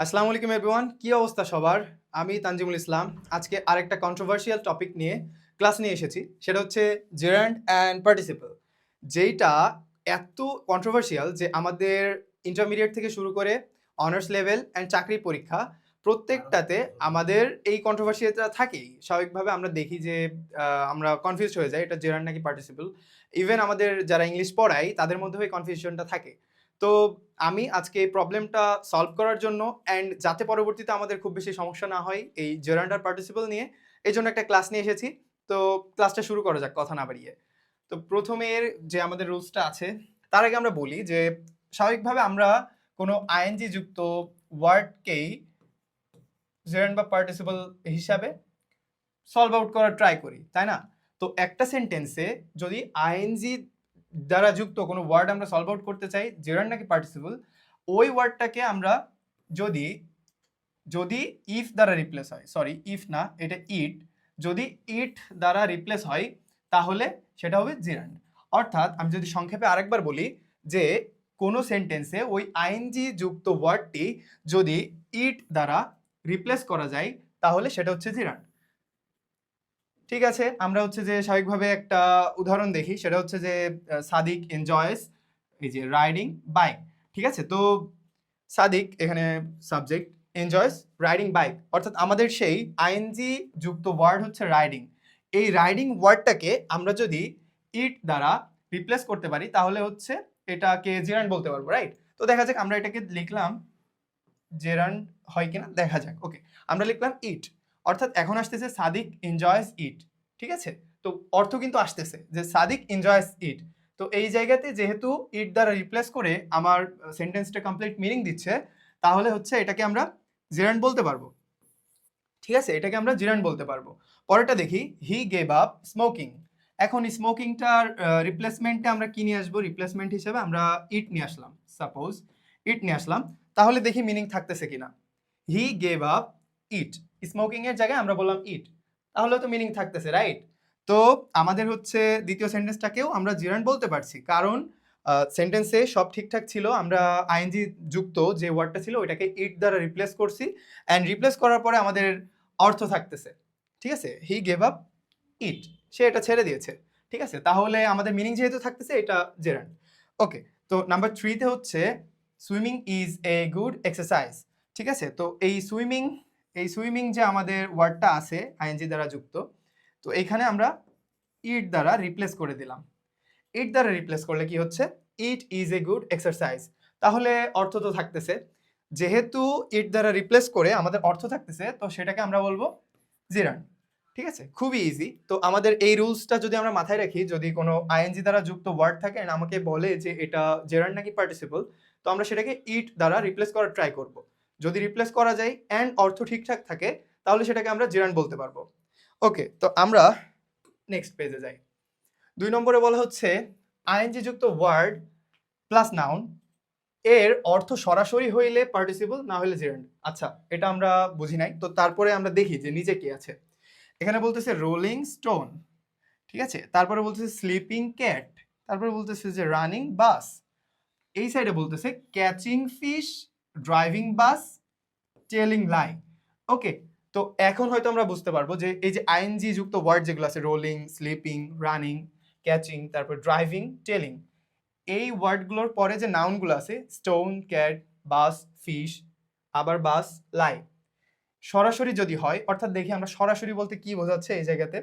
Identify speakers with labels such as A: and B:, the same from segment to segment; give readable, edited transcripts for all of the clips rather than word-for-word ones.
A: আসসালামু আলাইকুম এভরিওয়ান, কি অবস্থা সবার? আমি তানজিমুল ইসলাম। আজকে আরেকটা কন্ট্রোভার্সিয়াল টপিক নিয়ে ক্লাস নিয়ে এসেছি। সেটা হচ্ছে জেরান্ড অ্যান্ড পার্টিসিপল, যেইটা এত কন্ট্রোভার্সিয়াল যে আমাদের ইন্টারমিডিয়েট থেকে শুরু করে অনার্স লেভেল অ্যান্ড চাকরি পরীক্ষা প্রত্যেকটাতে আমাদের এই কন্ট্রোভার্সিয়ালটা থাকেই। স্বাভাবিকভাবে আমরা দেখি যে আমরা কনফিউজড হয়ে যাই এটা জেরান্ড নাকি পার্টিসিপল। ইভেন আমাদের যারা ইংলিশ পড়ায় তাদের মধ্যেও এই কনফিউশনটা থাকে। তো আমি আজকে এই প্রবলেমটা সলভ করার জন্য অ্যান্ড যাতে পরবর্তীতে আমাদের খুব বেশি সমস্যা না হয় এই জেরান্ড আর পার্টিসিপল নিয়ে, এই জন্য একটা ক্লাস নিয়ে এসেছি। তো ক্লাসটা শুরু করা যাক কথা না বাড়িয়ে। তো প্রথমের যে আমাদের রুলসটা আছে তার আগে আমরা বলি যে স্বাভাবিকভাবে আমরা কোনো আইএনজি যুক্ত ওয়ার্ডকেই জেরান্ড বা পার্টিসিপল হিসাবে সলভ আউট করার ট্রাই করি, তাই না? তো একটা সেন্টেন্সে যদি আইএনজি দ্বারা যুক্ত কোনো ওয়ার্ড আমরা সলভ আউট করতে চাই জেরান্ড নাকি পার্টিসিপল, ওই ওয়ার্ডটাকে আমরা যদি যদি ইফ দ্বারা রিপ্লেস হয়, সরি ইফ না, এটা ইট, যদি ইট দ্বারা রিপ্লেস হয় তাহলে সেটা হবে জেরান্ড। অর্থাৎ আমি যদি সংক্ষেপে আরেকবার বলি যে কোনো সেন্টেন্সে ওই আইএনজি যুক্ত ওয়ার্ডটি যদি ইট দ্বারা রিপ্লেস করা যায় তাহলে সেটা হচ্ছে জেরান্ড। ঠিক আছে, আমরা হচ্ছে যে স্বাভাবিকভাবে একটা উদাহরণ দেখি, সেটা হচ্ছে যে সাদিক এনজয়েস এই যে রাইডিং বাইক। ঠিক আছে, তো সাদিক এখানে সাবজেক্ট, এনজয়েস রাইডিং বাইক, অর্থাৎ আমাদের সেই আইএনজি যুক্ত ওয়ার্ড হচ্ছে রাইডিং। এই রাইডিং ওয়ার্ডটাকে আমরা যদি ইট দ্বারা রিপ্লেস করতে পারি তাহলে হচ্ছে এটাকে জেরান্ড বলতে পারবো, রাইট? তো দেখা যাক আমরা এটাকে লিখলাম, জেরান্ড হয় কিনা দেখা যাক। ওকে, আমরা লিখলাম ইট, অর্থাৎ এখন আসতেছে সাদিক এনজয়েস ইট। ঠিক আছে, তো অর্থ কিন্তু আসতেছে যে সাদিক এনজয়েস ইট। তো এই জায়গাতে যেহেতু ইট দ্বারা রিপ্লেস করে আমার সেন্টেন্সটা কমপ্লিট মিনিং দিচ্ছে, তাহলে হচ্ছে এটাকে আমরা জেরান্ড বলতে পারবো। ঠিক আছে, এটাকে আমরা জিরান্ড বলতে পারবো। পরেরটা দেখি, হি গেভ আপ স্মোকিং। এখন স্মোকিংটার রিপ্লেসমেন্টে আমরা কি নিয়ে আসবো? রিপ্লেসমেন্ট হিসেবে আমরা ইট নিয়ে আসলাম, সাপোজ ইট নিয়ে আসলাম। তাহলে দেখি মিনিং থাকতেছে কিনা। He gave up it, smoking এর জায়গায় আমরা বললাম ইট, তাহলে তো মিনিং থাকতেছে, রাইট? তো আমাদের হচ্ছে দ্বিতীয় সেন্টেন্সটাকেও আমরা জিরান্ড বলতে পারছি, কারণ সেন্টেন্সে সব ঠিকঠাক ছিল। আমরা আইএনজি যুক্ত যে ওয়ার্ডটা ছিল ওইটাকে ইট দ্বারা রিপ্লেস করছি, অ্যান্ড রিপ্লেস করার পরে আমাদের অর্থ থাকতেছে। ঠিক আছে, হি গেভ আপ ইট, সে এটা ছেড়ে দিয়েছে। ঠিক আছে, তাহলে আমাদের মিনিং যেহেতু থাকতেছে এটা জেরান্ড। ওকে, তো নাম্বার 3 তে হচ্ছে swimming is a good exercise. ঠিক আছে, তো এই সুইমিং যে আমাদের ওয়ার্ডটা আছে আইএনজি দ্বারা যুক্ত, তো এখানে আমরা ইট দ্বারা রিপ্লেস করে দিলাম। ইট দ্বারা রিপ্লেস করলে কি হচ্ছে? It is a good exercise. তাহলে অর্থ তো থাকতেছে, যেহেতু ইট দ্বারা রিপ্লেস করে আমাদের অর্থ থাকতেছে, তো সেটাকে আমরা বলবো জেরান্ড। ঠিক আছে, খুবই ইজি। তো আমাদের এই রুলসটা যদি আমরা মাথায় রাখি, যদি কোনো আইএনজি দ্বারা যুক্ত ওয়ার্ড থাকে আর আমাকে বলে যে এটা জেরান্ড নাকি পার্টিসিপল, তো আমরা সেটাকে ইট দ্বারা রিপ্লেস করার ট্রাই করব। যদি রিপ্লেস করা যায় অ্যান্ড অর্থ ঠিকঠাক থাকে তাহলে সেটাকে আমরা জেরান্ড বলতে পারবো। ওকে, তো আমরা নেক্সট পেজে যাই। 2 নম্বরে বলা হচ্ছে আইএনজি যুক্ত ওয়ার্ড প্লাস নাউন এর অর্থ সরাসরি হইলে পার্টিসিপল, না হলে জেরান্ড। আচ্ছা, এটা আমরা বুঝি নাই, তো তারপরে আমরা দেখি যে নিচে কি আছে। এখানে বলতেছে রোলিং স্টোন। ঠিক আছে, তারপরে বলতেছে স্লিপিং ক্যাট, তারপরে বলতেছে যে রানিং বাস, এই সাইডে বলতেছে ক্যাচিং ফিশ, ড্রাইভিং বাস, টেলিং লাই। ওকে, তো এখন হয়তো আমরা বুঝতে পারবো যে এই যে আইএনজি যুক্ত ওয়ার্ড যেগুলো আছে, রোলিং, স্লিপিং, রানিং, ক্যাচিং, তারপর ড্রাইভিং, টেলিং, এই ওয়ার্ডগুলোর পরে যে নাউনগুলো আছে স্টোন, ক্যাট, বাস, ফিশ, আবার বাস, লাই, সরাসরি যদি হয়, অর্থাৎ দেখি আমরা সরাসরি বলতে কি বোঝাচ্ছে এই জায়গাতে।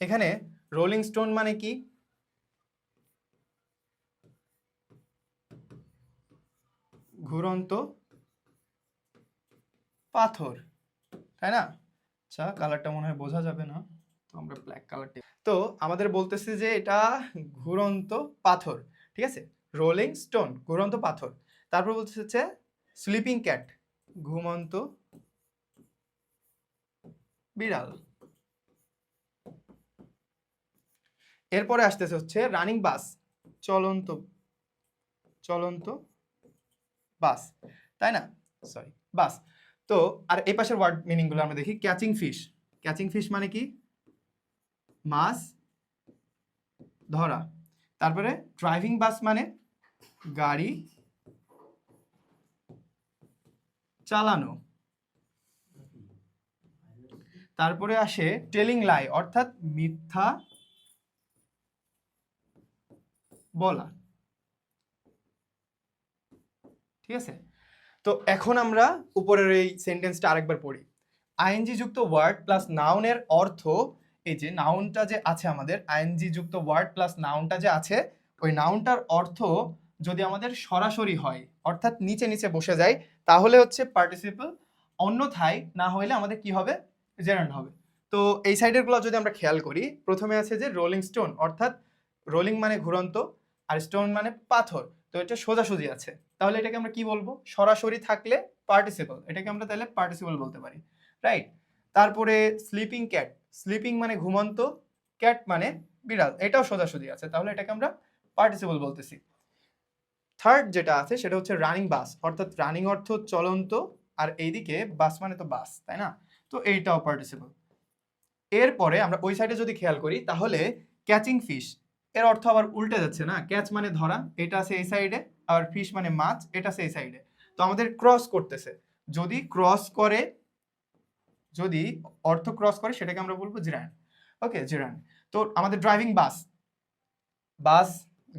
A: এখানে রোলিং স্টোন মানে কি? ঘুরন্ত পাথর, তাই না? আচ্ছা, কালারটা মনে হয় বোঝা যাবে না, তো আমরা ব্ল্যাক কালারটি, তো আমাদের বলতেছে যে এটা ঘুরন্ত পাথর। ঠিক আছে, রোলিং স্টোন ঘুরন্ত পাথর। তারপর বলতেছে স্লিপিং ক্যাট, ঘুমন্ত বিড়াল। এরপরে আসতেছে হচ্ছে রানিং বাস, চলন্ত চলন্ত বাস, তাই না? সরি, বাস। তো আর এই পাশের ওয়ার্ড মিনিংগুলো আমরা দেখি। ক্যাচিং ফিশ, ক্যাচিং ফিশ মানে কি? মাছ ধরা। তারপরে ড্রাইভিং বাস মানে গাড়ি চালানো। তারপরে আসে টেলিং লাই, অর্থাৎ মিথ্যা বলা। ঠিক আছে, তো এখন আমরা উপরের এই সেন্টেন্সটা আরেকবার পড়ি। আইএনজি যুক্ত ওয়ার্ড প্লাস নাউনের অর্থ, এই যে নাউনটা যে আছে আমাদের, আইএনজি যুক্ত ওয়ার্ড প্লাস নাউনটা যে আছে, ওই নাউনটার অর্থ যদি আমাদের সরাসরি হয়, অর্থাৎ নিচে নিচে বসে যায়, তাহলে হচ্ছে পার্টিসিপল, অন্যথায় না হইলে আমাদের কি হবে, জেরান্ড হবে। তো এই সাইডের গুলো যদি আমরা খেয়াল করি, প্রথমে আছে যে রোলিং স্টোন, অর্থাৎ রোলিং মানে ঘুরন্ত, আর স্টোন মানে পাথর, তো এটা সোজাসুজি আছে, তাহলে এটাকে আমরা কি বলবো, সরাসরি থাকলে পার্টিসিপল, এটাকে আমরা তাহলে পার্টিসিপল বলতে পারি, রাইট। তারপরে স্লিপিং ক্যাট, স্লিপিং মানে ঘুমন্ত, ক্যাট মানে বিড়াল, এটাও সোজাসুজি আছে, তাহলে এটাকে আমরা পার্টিসিপল বলতেছি। থার্ড যেটা আছে সেটা হচ্ছে রানিং বাস, অর্থাৎ রানিং অর্থ চলন্ত, আর এইদিকে বাস মানে তো বাস, তাই না, তো এইটাও পার্টিসিপল। এরপরে আমরা ওই সাইডে যদি খেয়াল করি, তাহলে ক্যাচিং ফিশ, এর অর্থ আবার উল্টে যাচ্ছে না, ক্যাচ মানে ধরা, এটা আছে এই সাইডে, আর ফিশ মানে মাছ, এটা আছে এই সাইডে, তো আমাদের ক্রস করতেছে, যদি ক্রস করে, যদি অর্থ ক্রস করে, সেটাকে আমরা বলবো জিরান। ওকে, জিরান। তো আমাদের ড্রাইভিং বাস, বাস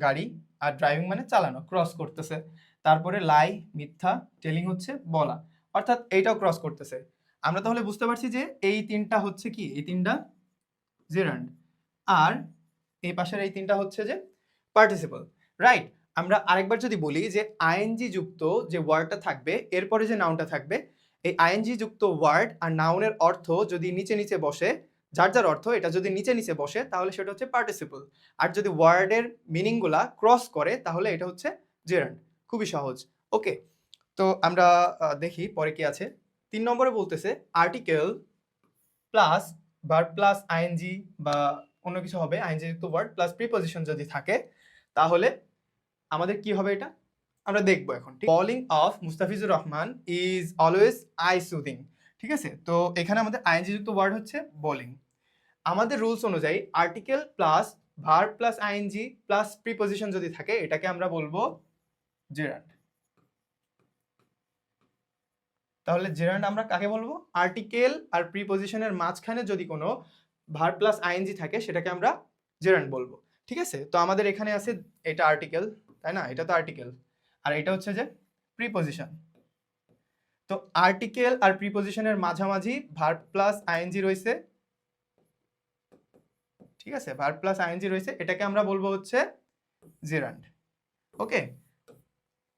A: গাড়ি, আর ড্রাইভিং মানে চালানো, ক্রস করতেছে। তারপরে লাই মিথ্যা, টেলিং হচ্ছে বলা, অর্থাৎ এইটাও ক্রস করতেছে। আমরা তাহলে বুঝতে পারছি যে এই তিনটা হচ্ছে কি, এই তিনটা জেরান্ড, আর এই পাশের এই তিনটা হচ্ছে যে পার্টিসিপল, রাইট। আমরা আরেকবার যদি বলি যে আইএনজি যুক্ত যে ওয়ার্ডটা থাকবে, এরপরে যে নাউনটা থাকবে, এই আইএনজি যুক্ত ওয়ার্ড আর নাউনের অর্থ যদি নিচে নিচে বসে, যার যার অর্থ এটা যদি নিচে নিচে বসে, তাহলে সেটা হচ্ছে পার্টিসিপল, আর যদি ওয়ার্ডের মিনিংগুলা ক্রস করে, তাহলে এটা হচ্ছে জেরান্ড। খুবই সহজ। ওকে, তো আমরা দেখি পরে কি আছে। 3 নম্বরে বলতেছে article plus verb plus ING বা অন্য কিছু হবে, আইএনজি যুক্ত ওয়ার্ড প্লাস প্রিপজিশন যদি থাকে, তাহলে আমাদের কি হবে এটা আমরা দেখবো এখন। Bowling of Mustafizur Rahman is always I soothing. ঠিক আছে, তো এখানে আমাদের আইএনজি যুক্ত ওয়ার্ড হচ্ছে বলিং। আমাদের রুলস অনুযায়ী article plus verb plus ING plus preposition যদি থাকে, এটাকে আমরা বলবো জেরান্ড। তাহলে জেরান্ড আমরা কাকে বলবো, আর্টিকেল আর প্রিপজিশনের মাঝখানে যদি কোনো ভার্ব প্লাস আইএনজি থাকে, সেটাকে আমরা জেরান্ড বলবো। ঠিক আছে, তো আমাদের এখানে আছে এটা আর্টিকেল, তাই না, এটা তো আর্টিকেল, আর এটা হচ্ছে যে প্রিপজিশন। তো আর্টিকেল আর প্রিপজিশনের মাঝামাঝি ভার্ব প্লাস আইএনজি রয়েছে, ঠিক আছে, ভার্ব প্লাস আইএনজি রয়েছে, এটাকে আমরা বলবো হচ্ছে জেরান্ড। ওকে,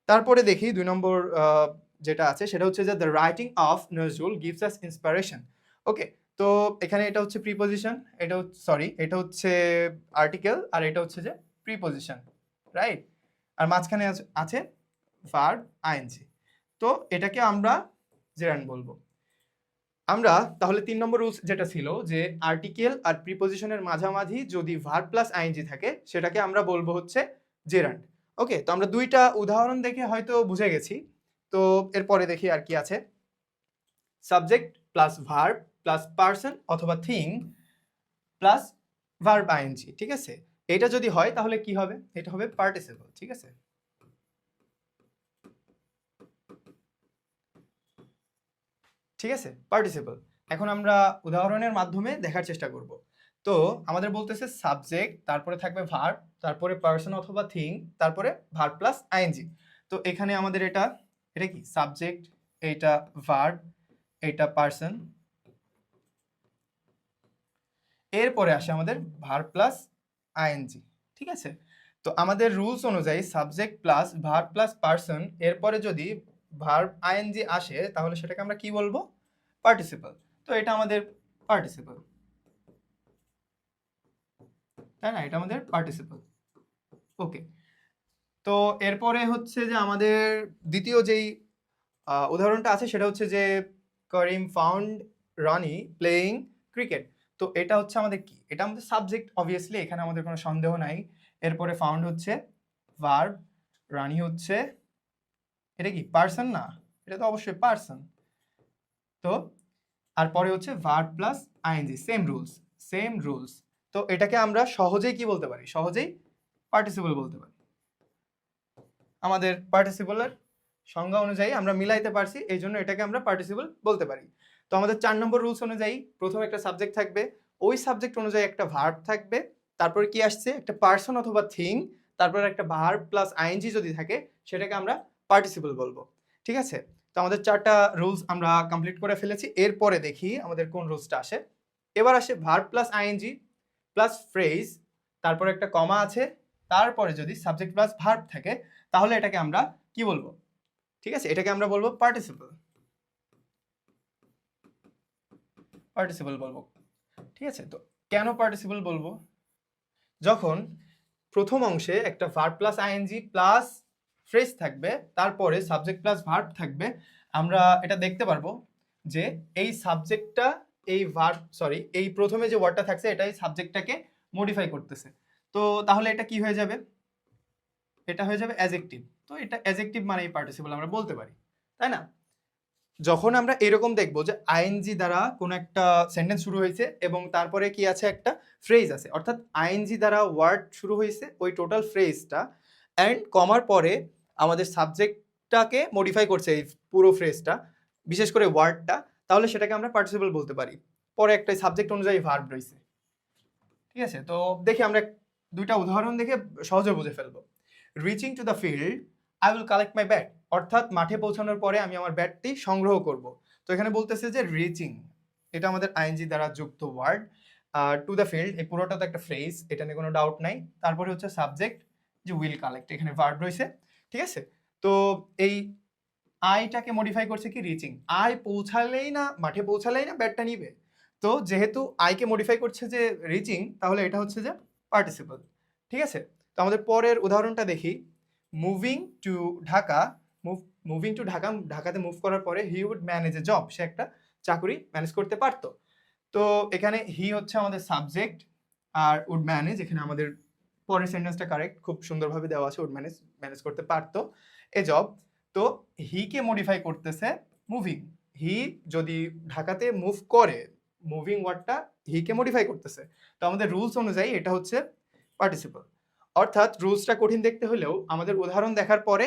A: তারপরে দেখি 2 নম্বর যেটা আছে সেটা হচ্ছে যে the writing of Nazrul gives us inspiration. Okay, তো এখানে এটা হচ্ছে প্রিপজিশন, এটা সরি এটা হচ্ছে আর্টিকেল, আর এটা হচ্ছে যে প্রিপজিশন, রাইট, আর মাঝখানে আছে ভার্ব আইএনজি, তো এটাকে আমরা জেরান্ড বলবো। আমরা তাহলে 3 নম্বর রুলস যেটা ছিল যে আর্টিকেল আর প্রিপজিশনের মাঝামাঝি যদি ভার্ব প্লাস আইএনজি থাকে, সেটাকে আমরা বলবো হচ্ছে জেরান্ড। ওকে, তো আমরা 2টা উদাহরণ দেখে হয়তো বুঝে গেছি। তো এরপরে দেখি আর কি আছে। Subject plus verb plus person অথবা থিং প্লাস ভার্ব আইএনজি, ঠিক আছে, এটা যদি হয় তাহলে কি হবে, এটা হবে পার্টিসিপল। ঠিক আছে, ঠিক আছে, পার্টিসিপল। এখন আমরা উদাহরণের মাধ্যমে দেখার চেষ্টা করব। তো আমাদের বলতেছে সাবজেক্ট, তারপরে থাকবে ভার্ব, তারপরে পারসন অথবা থিং, তারপরে ভার্ব প্লাস আইএনজি। তো এখানে আমাদের এটা এটা কি সাবজেক্ট, এইটা ভার্ব, এইটা পারসন, এরপরে আসে আমাদের ভার্ব প্লাস আইএনজি। ঠিক আছে, তো আমাদের রুলস অনুযায়ী subject plus verb plus person, এরপরে যদি ভার্ব আইএনজি আসে, তাহলে সেটাকে আমরা কি বলবো, পার্টিসিপল। তো এটা আমাদের পার্টিসিপল, তাই না, এটা আমাদের পার্টিসিপল। ওকে, তো এরপরে হচ্ছে যে আমাদের দ্বিতীয় যেই উদাহরণটা আছে সেটা হচ্ছে যে করিম ফাউন্ড রনি প্লেয়িং ক্রিকেট। তো এটা হচ্ছে আমাদের কি, এটা আমাদের সাবজেক্ট অবভিয়াসলি, এখানে আমাদের কোনো সন্দেহ নাই। এরপরে ফাউন্ড হচ্ছে ভার্ব, রানি হচ্ছে এটা কি পার্সন, না এটা তো অবশ্যই পার্সন। তো আর পরে হচ্ছে verb plus ING, same rules, same rules. তো এটাকে আমরা সহজেই কি বলতে পারি, সহজেই পার্টিসিপল বলতে পারি। আমাদের পার্টিসিপলের সংজ্ঞা অনুযায়ী আমরা মিলাইতে পারছি, এই জন্য এটাকে আমরা পার্টিসিপল বলতে পারি। তো আমাদের 4 নম্বর রুলস অনুযায়ী প্রথমে একটা সাবজেক্ট থাকবে, ওই সাবজেক্ট অনুযায়ী একটা ভার্ব থাকবে, তারপরে কি আসছে একটা পার্সন অথবা থিং, তারপরে একটা ভার্ব প্লাস আইএনজি যদি থাকে সেটাকে আমরা পার্টিসিপল বলবো। ঠিক আছে, তো আমাদের 4টা রুলস আমরা কমপ্লিট করে ফেলেছি। এরপরে দেখি আমাদের কোন রুলসটা আসে। এবার আসে verb plus ING plus phrase, তারপরে একটা কমা আছে, তারপরে যদি সাবজেক্ট প্লাস ভার্ব থাকে তাহলে এটাকে আমরা কি বলবো? ঠিক আছে, এটাকে আমরা বলবো পার্টিসিপল। পার্টিসিপল বলবো। ঠিক আছে, তো কেন পার্টিসিপল বলবো? যখন প্রথম অংশে একটা verb plus ING plus phrase থাকবে, তারপরে সাবজেক্ট প্লাস ভার্ব থাকবে, আমরা এটা দেখতে পারবো যে এই সাবজেক্টটা এই ভার্ব এই প্রথমে যে ওয়ার্ডটা থাকছে এটাই সাবজেক্টটাকে মডিফাই করতেছে। তো তাহলে এটা কি হয়ে যাবে? এটা হয়ে যাবে অ্যাডজেক্টিভ। তো এটা অ্যাডজেক্টিভ মানেই পার্টিসিপল আমরা বলতে পারি, তাই না? যখন আমরা এরকম দেখবো যে আইএনজি দ্বারা কোনো একটা সেন্টেন্স শুরু হয়েছে এবং তারপরে কি আছে একটা ফ্রেজ আছে, অর্থাৎ আইএনজি দ্বারা ওয়ার্ড শুরু হয়েছে ওই টোটাল ফ্রেজটা, অ্যান্ড কমার পরে আমাদের সাবজেক্টটাকে মডিফাই করছে এই পুরো ফ্রেজটা, বিশেষ করে ওয়ার্ডটা, তাহলে সেটাকে আমরা পার্টিসিপল বলতে পারি। পরে একটা সাবজেক্ট অনুযায়ী ভার্ব রয়েছে। ঠিক আছে, তো দেখি আমরা দুইটা উদাহরণ দেখে সহজে বুঝে ফেলবো। Reaching two the field I will collect my bat, অর্থাৎ মাঠে পৌঁছানোর পরে আমি আমার ব্যাটটি সংগ্রহ করব। তো এখানে বলতেছে যে রিচিং, এটা আমাদের আইএনজি দ্বারা যুক্ত ওয়ার্ড। আর টু দ্য ফিল্ড এই পুরোটা তো একটা ফ্রেজ, এটা নিয়ে কোনো ডাউট নাই। তারপরে হচ্ছে সাবজেক্ট যে উইল কালেক্ট, এখানে ভার্ব রয়েছে। ঠিক আছে, তো এই আইটাকে মডিফাই করছে কি রিচিং, আই পৌঁছালেই না, মাঠে পৌঁছালেই না ব্যাটটা নিবে। তো যেহেতু আইকে মডিফাই করছে যে রিচিং, তাহলে এটা হচ্ছে যে পার্টিসিপল। ঠিক আছে, তো আমাদের পরের উদাহরণটা দেখি। Moving to Dhaka, moving to Dhaka, ঢাকাতে মুভ করার পরে he would manage a job, সে একটা চাকরি ম্যানেজ করতে পারতো। তো এখানে হি হচ্ছে আমাদের সাবজেক্ট, আর উড ম্যানেজ এখানে আমাদের পরের সেন্টেন্সটা কারেক্ট, খুব সুন্দরভাবে দেওয়া আছে, উড ম্যানেজ ম্যানেজ করতে পারতো এ জব। তো হিকে মডিফাই করতেছে মুভিং, হি যদি ঢাকাতে মুভ করে, মুভিং ওয়ার্ডটা হিকে মডিফাই করতেছে। তো আমাদের রুলস অনুযায়ী এটা হচ্ছে পার্টিসিপল। অর্থাৎ রুলসটা কঠিন দেখতে হলেও আমাদের উদাহরণ দেখার পরে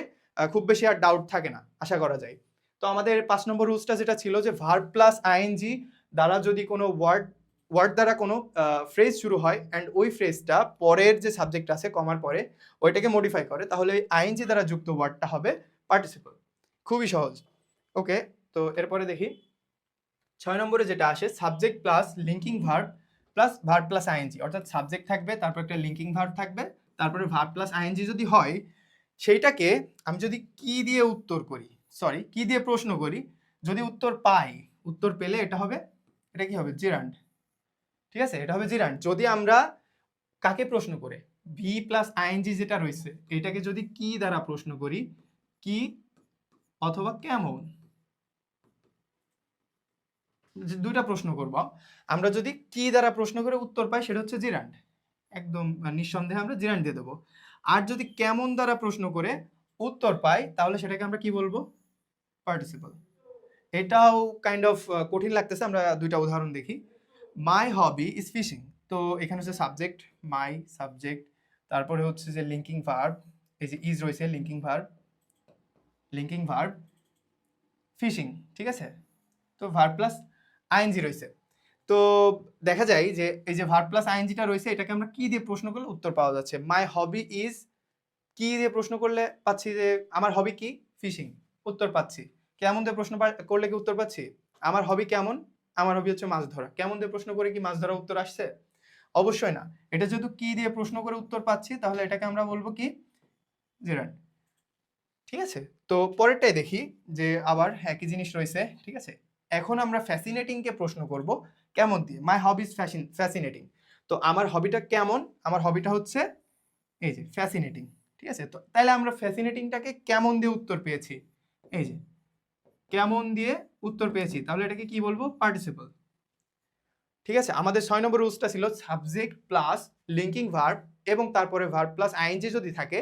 A: খুব বেশি আর ডাউট থাকে না, আশা করা যায়। তো আমাদের 5 নম্বর রুলসটা যেটা ছিল যে ভার্ব প্লাস আইএনজি দ্বারা যদি কোনো ওয়ার্ড দ্বারা কোনো ফ্রেজ শুরু হয় অ্যান্ড ওই ফ্রেজটা পরের যে সাবজেক্ট আছে কমার পরে ওইটাকে মডিফাই করে, তাহলে ওই আইএনজি দ্বারা যুক্ত ওয়ার্ডটা হবে পার্টিসিপল। খুবই সহজ। ওকে, তো এরপরে দেখি 6 নম্বরে যেটা আসে subject plus linking verb plus verb plus ING, অর্থাৎ সাবজেক্ট থাকবে, তারপর একটা লিঙ্কিং ভার্ব থাকবে, তারপরে ভার্ব প্লাস আইএনজি যদি হয়, সেইটাকে আমি যদি কি দিয়ে উত্তর করি, কি দিয়ে প্রশ্ন করি, যদি উত্তর পাই, উত্তর পেলে এটা হবে, এটা কি হবে? জিরান্ড। ঠিক আছে, এটা হবে জিরান্ড। যদি আমরা কাকে প্রশ্ন করে ভি প্লাস আইএনজি যেটা রয়েছে এটাকে যদি কি দ্বারা প্রশ্ন করি, কি অথবা কেমন, দুইটা প্রশ্ন করব, আমরা যদি কি দ্বারা প্রশ্ন করে উত্তর পাই সেটা হচ্ছে জিরান্ড, একদম নিঃসন্দেহে আমরা জিরান্ড দিয়ে দেবো। আর যদি কেমন দ্বারা প্রশ্ন করে উত্তর পাই তাহলে সেটাকে আমরা কি বলবো? পার্টিসিপল। এটাও কাইন্ড অফ কঠিন লাগতেছে, আমরা দুইটা উদাহরণ দেখি। মাই হবি ইজ ফিশিং, তো এখানে হচ্ছে সাবজেক্ট মাই, সাবজেক্ট, তারপরে হচ্ছে যে লিঙ্কিং ভার্ব, এই যে ইজ রয়েছে লিঙ্কিং ভার্ব ফিশিং। ঠিক আছে, তো ভার্ব প্লাস আইএনজি রয়েছে। তো দেখা যায় যে এই যে ভার্ব প্লাস আইএনজিটা রয়েছে এটাকে আমরা কি দিয়ে প্রশ্ন করলে উত্তর পাওয়া যাচ্ছে? মাই হবি ইজ, কি দিয়ে প্রশ্ন করলে পাচ্ছি যে আমার হবি কি? ফিশিং, উত্তর পাচ্ছি। কেমন দিয়ে প্রশ্ন করলে কি উত্তর পাচ্ছি? আমার হবি কেমন? আমার হবি হচ্ছে মাছ ধরা। কেমন দিয়ে প্রশ্ন করে কি মাছ ধরা উত্তর আসছে? অবশ্যই না। এটা যেহেতু কি দিয়ে প্রশ্ন করে উত্তর পাচ্ছি তাহলে এটাকে আমরা বলবো কি? জিরান্ড। ঠিক আছে, তো পরেরটাই দেখি যে আবার একই জিনিস রয়েছে। ঠিক আছে, এখন আমরা ফ্যাসিনেটিংকে প্রশ্ন করব কেমন দিয়ে। মাই হবি ইজ ফ্যাসিনেটিং, তো আমার হবিটা কেমন? আমার হবিটা হচ্ছে এই যে ফ্যাসিনেটিং। ঠিক আছে, তো তাহলে আমরা ফ্যাসিনেটিংটাকে কেমন দিয়ে উত্তর পেয়েছি, এই যে কেমন দিয়ে উত্তর পেয়েছি, তাহলে এটাকে কি বলবো? পার্টিসিপল। ঠিক আছে, আমাদের 6 নম্বর রুলসটা ছিল সাবজেক্ট প্লাস লিঙ্কিং ভার্ব এবং তারপরে ভার্ব প্লাস আইএনজি যদি থাকে,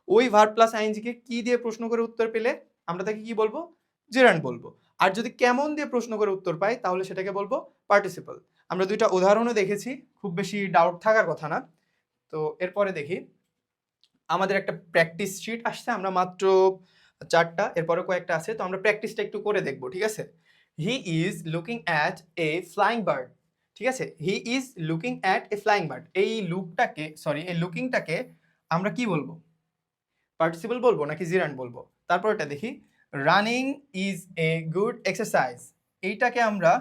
A: ওই ভার্ব প্লাস আইএনজিকে কি দিয়ে প্রশ্ন করে উত্তর পেলে আমরা তাকে কি বলবো? জেরান্ড বলবো। আর যদি কেমন দিয়ে প্রশ্ন করে উত্তর পাই তাহলে সেটাকে বলবো পার্টিসিপল। আমরা দুইটা উদাহরণও দেখেছি, খুব বেশি ডাউট থাকার কথা না। তো এরপরে দেখি আমাদের একটা প্র্যাকটিস শিট আসছে, আমরা মাত্র 4টা, এরপরে কয়েকটা আছে, তো আমরা প্র্যাকটিসটা একটু করে দেখব, ঠিক আছে? He is looking at a flying bird, ঠিক আছে? He is looking at a flying bird, এই লুকিংটাকে আমরা কি বলবো? পার্টিসিপল বলবো নাকি জিরান্ড বলবো? তারপরটা দেখি, running is a good exercise, এইটাকে আমরা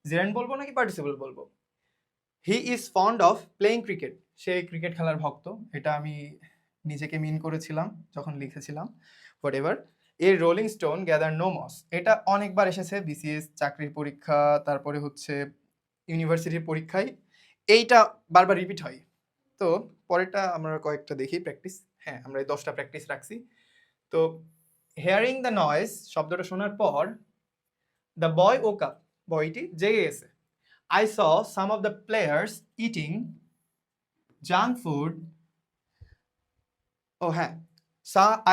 A: জিরান্ড বলবো নাকি পার্টিসিপল বলবো? He is fond of playing cricket, সে ক্রিকেট খেলার ভক্ত, এটা আমি নিজেকে মিন করেছিলাম যখন লিখেছিলাম, whatever. A rolling stone gather no moss, এটা অনেকবার এসেছে বিসিএস চাকরির পরীক্ষা, তারপরে হচ্ছে ইউনিভার্সিটির পরীক্ষায় এইটা বারবার রিপিট হয়। তো পরেরটা আমরা কয়েকটা দেখি প্র্যাকটিস। হ্যাঁ, আমরা এই 10টা প্র্যাকটিস রাখছি। তো হেয়ারিং দ্য নয়েজ, শব্দটা শোনার পর, দ্য বয় ওক আপ, বয়টি জেগে গেছে। I saw some of the players eating junk food. Oh হ্যাঁ,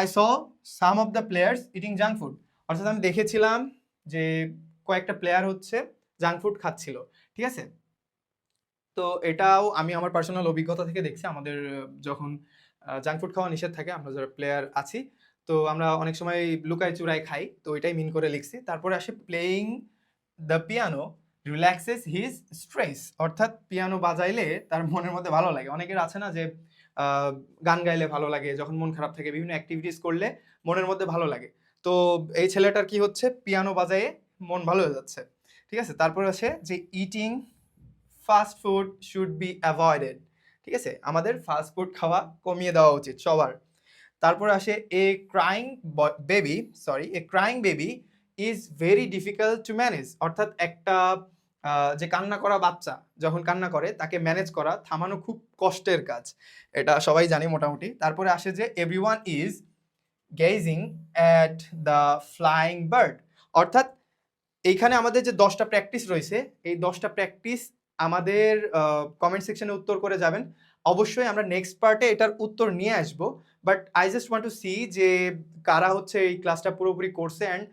A: I saw some of the players eating junk food. অর্থাৎ আমি দেখেছিলাম যে কয়েকটা প্লেয়ার হচ্ছে জাঙ্ক ফুড খাচ্ছিল, ঠিক আছে? তো এটাও আমি আমার পার্সোনাল অভিজ্ঞতা থেকে দেখছি, আমাদের যখন জাঙ্ক ফুড খাওয়া নিষেধ থাকে, আমরা যারা প্লেয়ার আছি, তো আমরা অনেক সময় লুকায় চুরায় খাই, তো এটাই মিন করে লিখছি। তারপরে আসে playing the piano relaxes his stress, অর্থাৎ পিয়ানো বাজাইলে তার মনের মধ্যে ভালো লাগে। অনেকের আছে না যে গান গাইলে ভালো লাগে, যখন মন খারাপ থাকে বিভিন্ন অ্যাক্টিভিটিস করলে মনের মধ্যে ভালো লাগে। তো এই ছেলেটার কি হচ্ছে, পিয়ানো বাজায়ে মন ভালো হয়ে যাচ্ছে, ঠিক আছে? তারপরে আছে যে eating fast food should be avoided, ঠিক আছে? আমাদের ফাস্ট ফুড খাওয়া কমিয়ে দেওয়া উচিত সবার। তারপরে আসে a crying baby is very difficult to manage, অর্থাৎ একটা যে কান্না করা বাচ্চা যখন কান্না করে তাকে ম্যানেজ করা, থামানো খুব কষ্টের কাজ, এটা সবাই জানি মোটামুটি। তারপরে আসে যে everyone is gazing at the flying bird, অর্থাৎ এইখানে আমাদের যে 10টা প্র্যাকটিস রয়েছে, এই 10টা প্র্যাকটিস আমাদের কমেন্ট সেকশনে উত্তর করে যাবেন। অবশ্যই আমরা নেক্সট পার্টে এটার উত্তর নিয়ে আসব, but I just want to see যে কারা হচ্ছে এই ক্লাসটা পুরোপুরি করছে, অ্যান্ড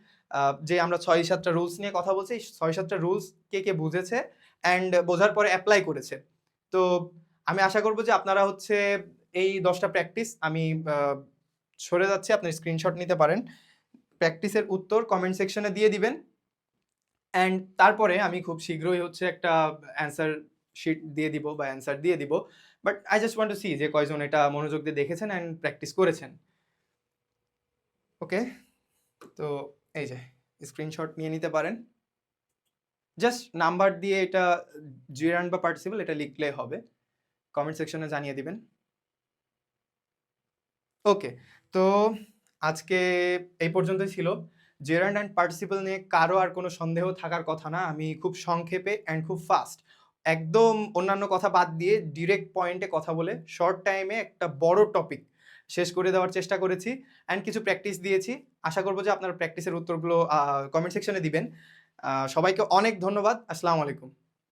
A: যে আমরা 6-7টা রুলস নিয়ে কথা বলছি, 6-7টা রুলস কে কে বুঝেছে অ্যান্ড বোঝার পরে অ্যাপ্লাই করেছে। তো আমি আশা করব যে আপনারা হচ্ছে এই 10টা প্র্যাকটিস, আমি সরে যাচ্ছি, আপনি স্ক্রিনশট নিতে পারেন, প্র্যাকটিসের উত্তর কমেন্ট সেকশনে দিয়ে দিবেন, অ্যান্ড তারপরে আমি খুব শীঘ্রই হচ্ছে একটা অ্যান্সার শিট দিয়ে দিব বা অ্যান্সার দিয়ে দিব, but I just want to see যে কয়জন এটা মনোযোগ দিয়ে দেখেছেন অ্যান্ড প্র্যাকটিস করেছেন। ওকে, তো এই যে স্ক্রিনশট নিয়ে নিতে পারেন, জাস্ট নাম্বার দিয়ে এটা জিরান্ড বা পার্টিসিপল এটা লিখলে হবে, কমেন্ট সেকশনে জানিয়ে দিবেন। ওকে, তো আজকে এই পর্যন্তই ছিল। জেরান্ড অ্যান্ড পার্টিসিপল নিয়ে কারো আর কোনো সন্দেহ থাকার কথা না, আমি খুব সংক্ষেপে অ্যান্ড খুব ফাস্ট, একদম অন্যান্য কথা বাদ দিয়ে ডিরেক্ট পয়েন্টে কথা বলে শর্ট টাইমে একটা বড় টপিক শেষ করে দেওয়ার চেষ্টা করেছি, অ্যান্ড কিছু প্র্যাকটিস দিয়েছি। আশা করবো যে আপনারা প্র্যাকটিসের উত্তরগুলো কমেন্ট সেকশনে দিবেন। সবাইকে অনেক ধন্যবাদ। আসসালামু আলাইকুম।